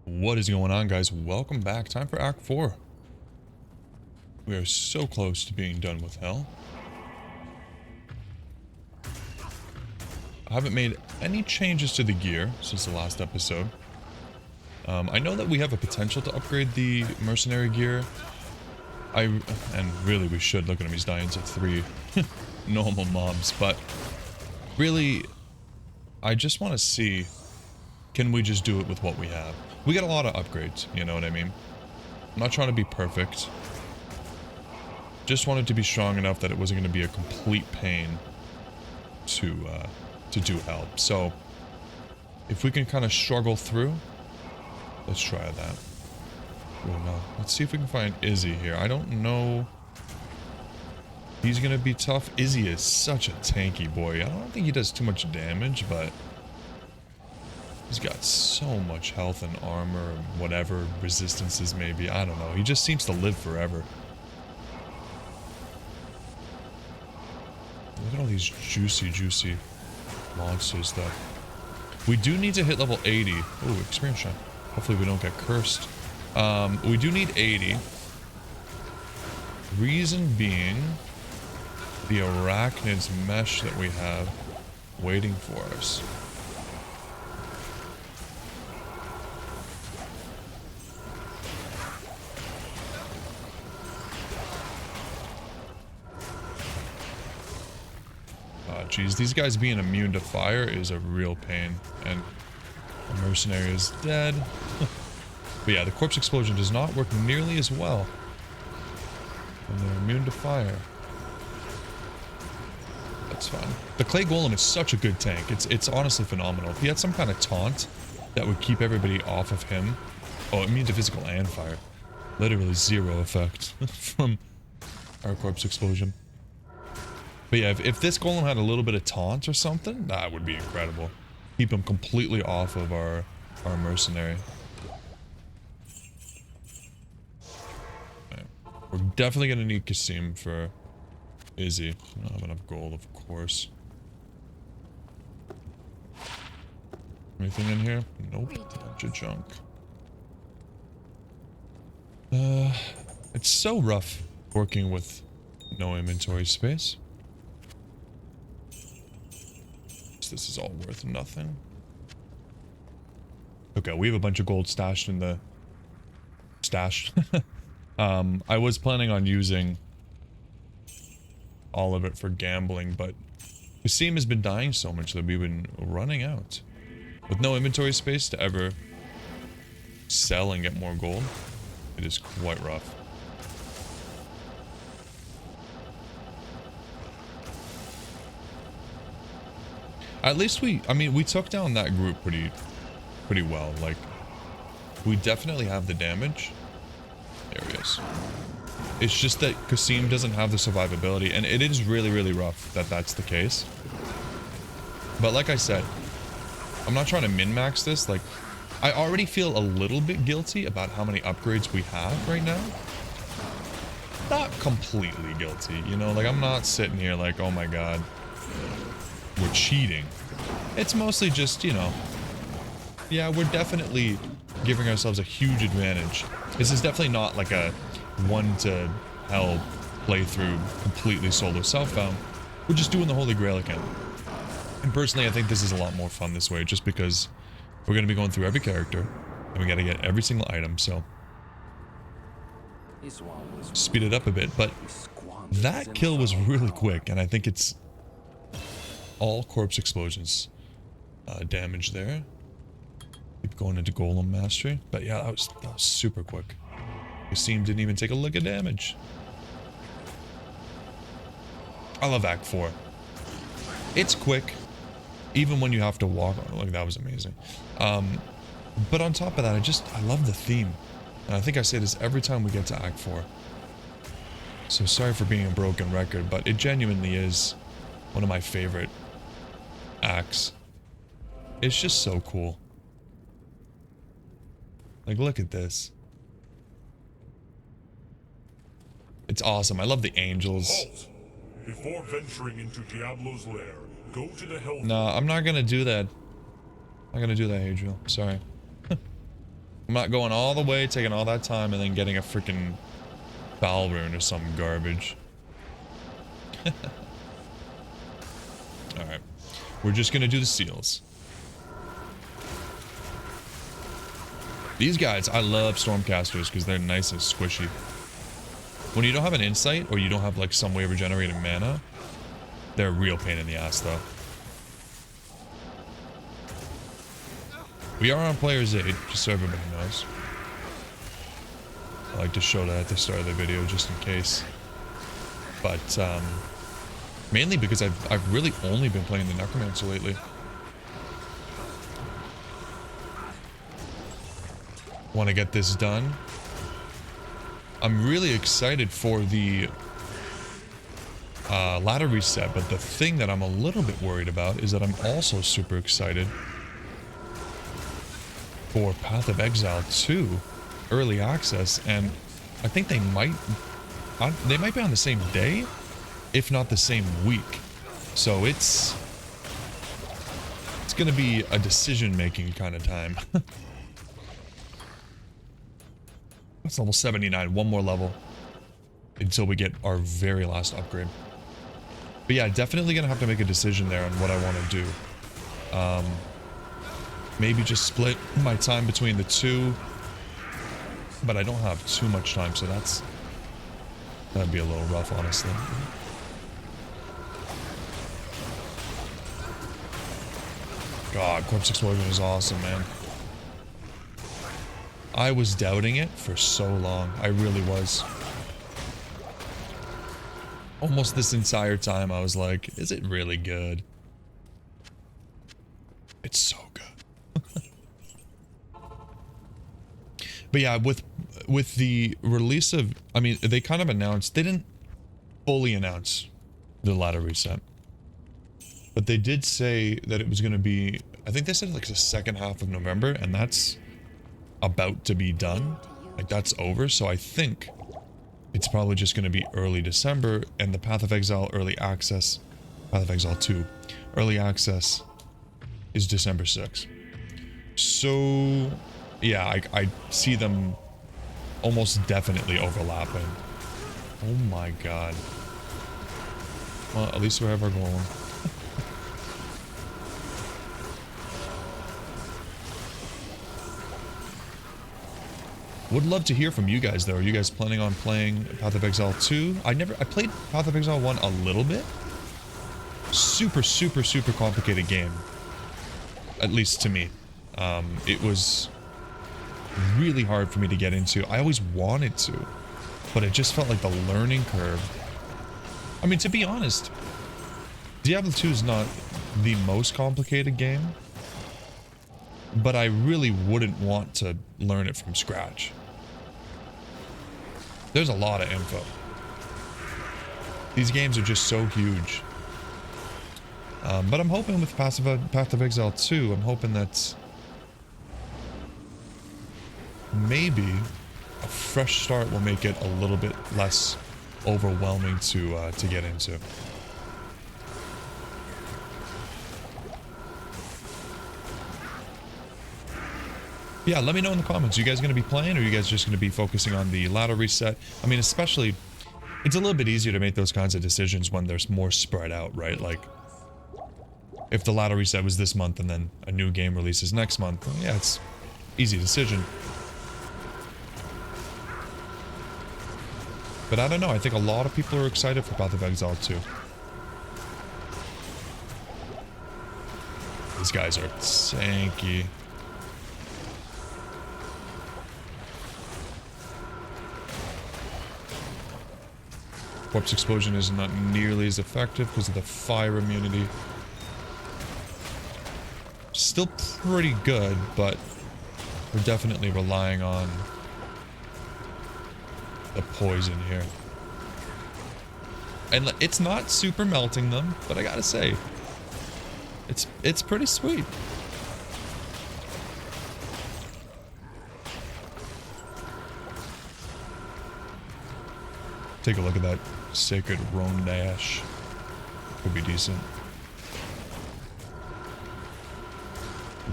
What is going on, guys? Welcome back. Time for Act 4. We are so close to being done with Hell. I haven't made any changes to the gear since the last episode. I know that we have a potential to upgrade the mercenary gear. And really we should. Look at him, he's dying to 3 normal mobs. But really, I just want to see, can we just do it with what we have? We got a lot of upgrades, you know what I mean? I'm not trying to be perfect. Just wanted to be strong enough that it wasn't going to be a complete pain to do help. So, if we can kind of struggle through, let's try that. Let's see if we can find Izzy here. I don't know. He's going to be tough. Izzy is such a tanky boy. I don't think he does too much damage, but he's got so much health and armor and whatever resistances maybe. I don't know. He just seems to live forever. Look at all these juicy monsters though. We do need to hit level 80. Oh, experience shot. Hopefully we don't get cursed. We do need 80. Reason being, the arachnid's mesh that we have waiting for us. Jeez, these guys being immune to fire is a real pain, and the mercenary is dead. But yeah, the corpse explosion does not work nearly as well when they're immune to fire. That's fine. The clay golem is such a good tank. It's honestly phenomenal. If he had some kind of taunt that would keep everybody off of him. Oh, immune to physical and fire. Literally 0 effect from our corpse explosion. But yeah, if this golem had a little bit of taunt or something, that would be incredible. Keep him completely off of our mercenary. Right. We're definitely going to need Kasim for Izzy. I don't have enough gold, of course. Anything in here? Nope. Bunch of junk. It's so rough working with no inventory space. This is all worth nothing. Okay, we have a bunch of gold stashed in the stash. I was planning on using all of it for gambling, but Kasim has been dying so much that we've been running out. With no inventory space to ever sell and get more gold, it is quite rough. At least we took down that group pretty well. Like, we definitely have the damage. There he is. It's just that Kasim doesn't have the survivability, and it is really rough that that's the case. But like I said, I'm not trying to min-max this. Like, I already feel a little bit guilty about how many upgrades we have right now. Not completely guilty, you know? Like, I'm not sitting here like, oh my god, we're cheating. It's mostly just, you know, yeah, we're definitely giving ourselves a huge advantage. This is definitely not like a 1 to hell playthrough completely solo self-found. We're just doing the Holy Grail again. And personally, I think this is a lot more fun this way, just because we're going to be going through every character, and we got to get every single item, so speed it up a bit. But that kill was really quick, and I think it's all corpse explosions damage there. Keep going into golem mastery, but yeah, that was super quick. Kasim didn't even take a lick of damage. I love Act 4. It's quick, even when you have to walk on it. Like, that was amazing. But on top of that, I love the theme, and I think I say this every time we get to Act 4. So sorry for being a broken record, but it genuinely is one of my favorite acts. It's just so cool. Like, look at this. It's awesome. I love the angels. Halt! Before venturing into Diablo's lair, go to the hell. No, I'm not gonna do that. I'm not gonna do that, Adriel. Sorry. I'm not going all the way, taking all that time, and then getting a freaking foul rune or some garbage. Alright. We're just gonna do the seals. These guys, I love Stormcasters because they're nice and squishy. When you don't have an insight, or you don't have like some way of regenerating mana, they're a real pain in the ass though. We are on player's aid, just so everybody knows. I like to show that at the start of the video just in case. But mainly because I've really only been playing the Necromancer lately. Want to get this done. I'm really excited for the ladder reset, but the thing that I'm a little bit worried about is that I'm also super excited for Path of Exile 2 early access, and I think they might be on the same day, if not the same week. So it's gonna be a decision-making kind of time. That's level 79, one more level until we get our very last upgrade. But yeah, definitely gonna have to make a decision there on what I want to do. Maybe just split my time between the two, but I don't have too much time, so that'd be a little rough, honestly. God, Corpse Explosion is awesome, man. I was doubting it for so long. I really was. Almost this entire time I was like, is it really good? It's so good. But yeah, with the release of, I mean, they kind of announced, they didn't fully announce the ladder reset. But they did say that it was going to be, I think they said like the second half of November, and that's about to be done. Like that's over, so I think it's probably just going to be early December, and the Path of Exile early access, Path of Exile 2 early access is December 6th. So yeah, I see them almost definitely overlapping. Oh my god. Well, at least we have our Golem. Would love to hear from you guys though. Are you guys planning on playing Path of Exile 2? I played Path of Exile 1 a little bit. Super, super, super complicated game. At least to me. It was really hard for me to get into. I always wanted to, but it just felt like the learning curve. I mean, to be honest, Diablo 2 is not the most complicated game, but I really wouldn't want to learn it from scratch. There's a lot of info. These games are just so huge. But I'm hoping with Path of Exile 2, I'm hoping that maybe a fresh start will make it a little bit less overwhelming to get into. Yeah, let me know in the comments. Are you guys going to be playing, or are you guys just going to be focusing on the ladder reset? I mean, especially, it's a little bit easier to make those kinds of decisions when there's more spread out, right? Like, if the ladder reset was this month and then a new game releases next month, well, yeah, it's easy decision. But I don't know, I think a lot of people are excited for Path of Exile 2. These guys are tanky. Corpse Explosion is not nearly as effective because of the fire immunity. Still pretty good, but we're definitely relying on the poison here. And it's not super melting them, but I gotta say, it's pretty sweet. Take a look at that Sacred Roan Dash. Could be decent.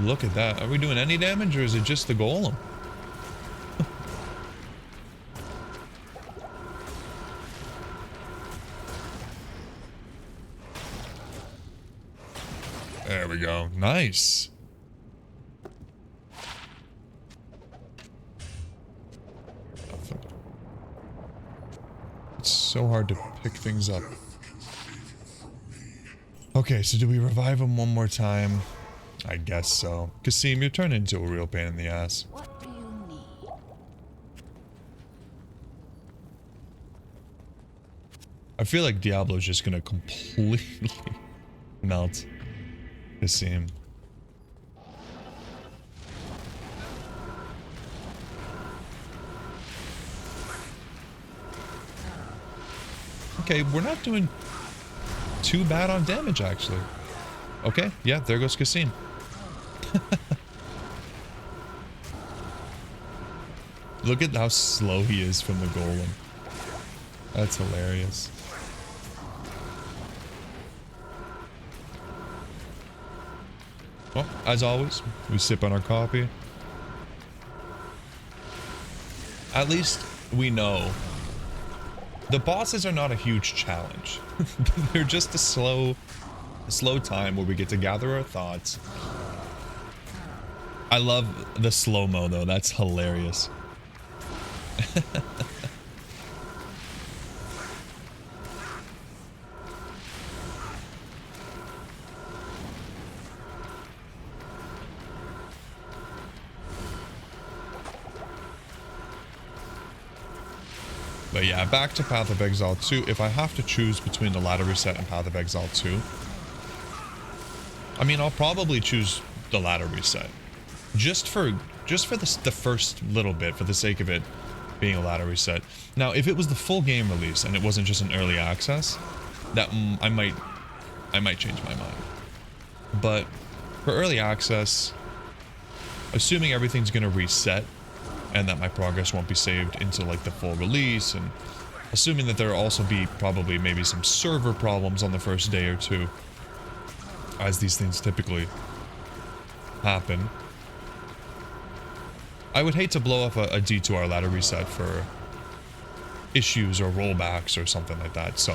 Look at that. Are we doing any damage, or is it just the Golem? There we go. Nice. It's so hard to pick things up. Okay, so do we revive him one more time? I guess so. Kasim, you're turning into a real pain in the ass. What do you need? I feel like Diablo's just gonna completely melt Kasim. Okay, we're not doing too bad on damage, actually. Okay, yeah, there goes Kasim. Look at how slow he is from the Golem. That's hilarious. Well, as always, we sip on our coffee. At least we know the bosses are not a huge challenge. They're just a slow time where we get to gather our thoughts. I love the slow-mo though, that's hilarious. But yeah, back to Path of Exile 2. If I have to choose between the ladder reset and Path of Exile 2, I mean, I'll probably choose the ladder reset. Just for the first little bit, for the sake of it being a ladder reset. Now, if it was the full game release and it wasn't just an early access, that I might change my mind. But for early access, assuming everything's gonna reset and that my progress won't be saved into like the full release, and assuming that there'll also be probably maybe some server problems on the first day or two, as these things typically happen, I would hate to blow up a D2R ladder reset for issues or rollbacks or something like that, so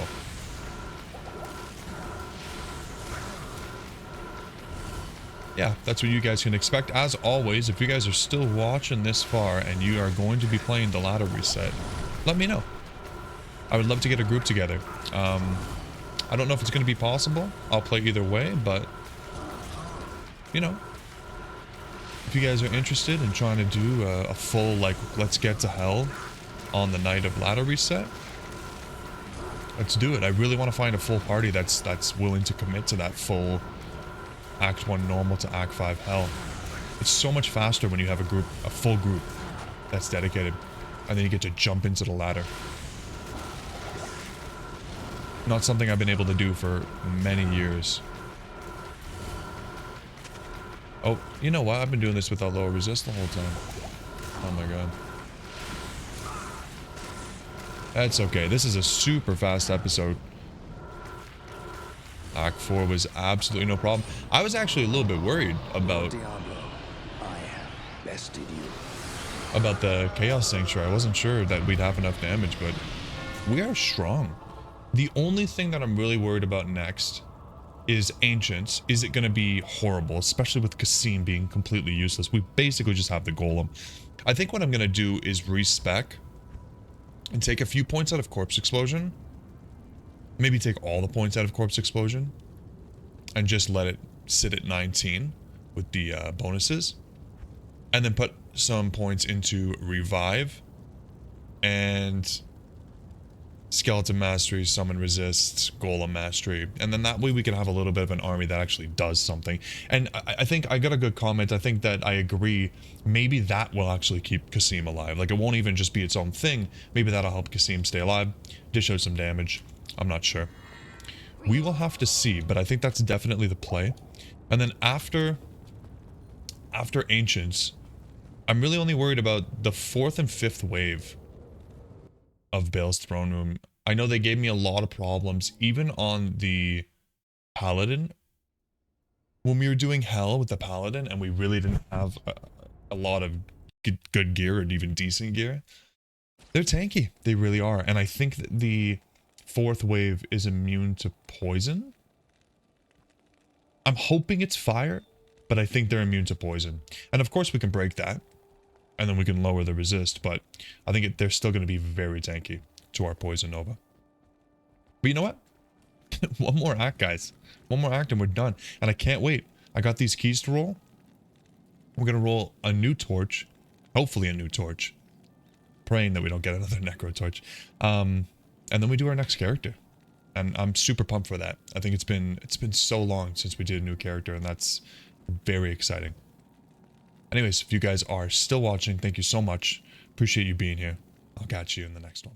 yeah, that's what you guys can expect. As always, if you guys are still watching this far and you are going to be playing the ladder reset, let me know. I would love to get a group together. I don't know if it's going to be possible. I'll play either way, but you know, if you guys are interested in trying to do a full, like, let's get to hell on the night of ladder reset, let's do it. I really want to find a full party that's willing to commit to that full Act 1 normal to Act 5 hell. It's so much faster when you have a full group that's dedicated, and then you get to jump into the ladder. Not something I've been able to do for many years. Oh, you know what? I've been doing this without lower resist the whole time. Oh my god. That's okay. This is a super fast episode. Act 4 was absolutely no problem. I was actually a little bit worried about Diablo, I have bested you. about the Chaos Sanctuary. I wasn't sure that we'd have enough damage, but we are strong. The only thing that I'm really worried about next is Ancients. Is it going to be horrible, especially with Kasim being completely useless? We basically just have the Golem. I think what I'm going to do is respec and take a few points out of Corpse Explosion. Maybe take all the points out of Corpse Explosion and just let it sit at 19 with the bonuses, and then put some points into Revive and Skeleton Mastery, Summon Resist, Golem Mastery, and then that way we can have a little bit of an army that actually does something. And I think I got a good comment. I think that I agree. Maybe that will actually keep Kasim alive. Like, it won't even just be its own thing. Maybe that'll help Kasim stay alive. Dish out some damage. I'm not sure. We will have to see, but I think that's definitely the play. And then after Ancients, I'm really only worried about the 4th and 5th wave of Bale's Throne Room. I know they gave me a lot of problems, even on the Paladin. When we were doing Hell with the Paladin, and we really didn't have a lot of good gear, or even decent gear. They're tanky. They really are. And I think that the 4th wave is immune to poison. I'm hoping it's fire, but I think they're immune to poison. And of course we can break that. And then we can lower the resist, but I think they're still going to be very tanky to our Poison Nova. But you know what? One more act, guys. One more act and we're done. And I can't wait. I got these keys to roll. We're going to roll a new torch. Hopefully a new torch. Praying that we don't get another Necro torch. And then we do our next character. And I'm super pumped for that. I think it's been so long since we did a new character, and that's very exciting. Anyways, if you guys are still watching, thank you so much. Appreciate you being here. I'll catch you in the next one.